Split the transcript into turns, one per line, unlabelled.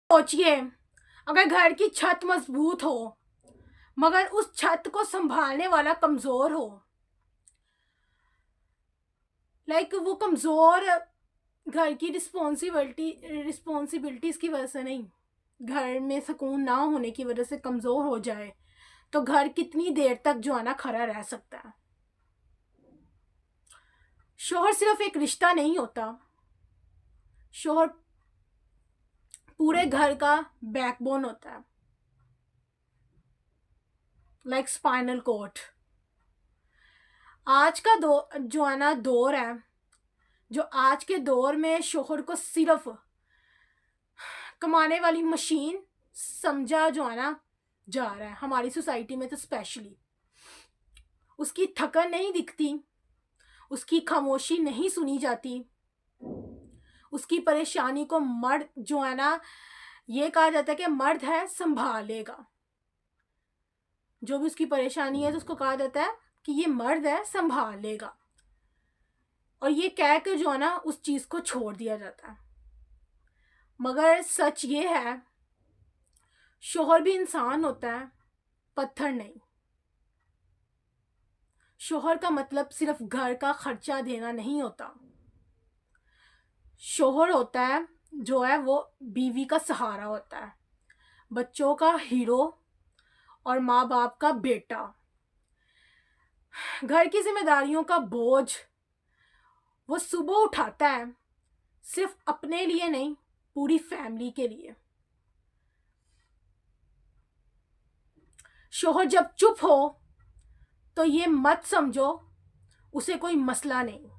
सोचिए, अगर घर की छत मजबूत हो मगर उस छत को संभालने वाला कमजोर हो, वो कमजोर घर की रिस्पॉन्सिबिलिटीज की वजह से नहीं, घर में सुकून ना होने की वजह से कमजोर हो जाए, तो घर कितनी देर तक जो है ना खड़ा रह सकता है। शोहर सिर्फ एक रिश्ता नहीं होता, शोहर पूरे घर का बैकबोन होता है, लाइक स्पाइनल कॉर्ड। आज का जो है ना दौर है, जो आज के दौर में शोहर को सिर्फ कमाने वाली मशीन समझा जो है ना जा रहा है, हमारी सोसाइटी में तो स्पेशली। उसकी थकन नहीं दिखती, उसकी खामोशी नहीं सुनी जाती, उसकी परेशानी को मर्द जो है ना, ये कहा जाता है कि मर्द है संभालेगा। जो भी उसकी परेशानी है तो उसको कहा जाता है कि ये मर्द है संभालेगा, और ये कह कर जो है ना उस चीज को छोड़ दिया जाता है। मगर सच ये है, शोहर भी इंसान होता है, पत्थर नहीं। शोहर का मतलब सिर्फ घर का खर्चा देना नहीं होता। शोहर होता है जो है वो बीवी का सहारा होता है, बच्चों का हीरो और माँ बाप का बेटा। घर की जिम्मेदारियों का बोझ वो सुबह उठाता है, सिर्फ अपने लिए नहीं, पूरी फैमिली के लिए। शोहर जब चुप हो तो ये मत समझो उसे कोई मसला नहीं,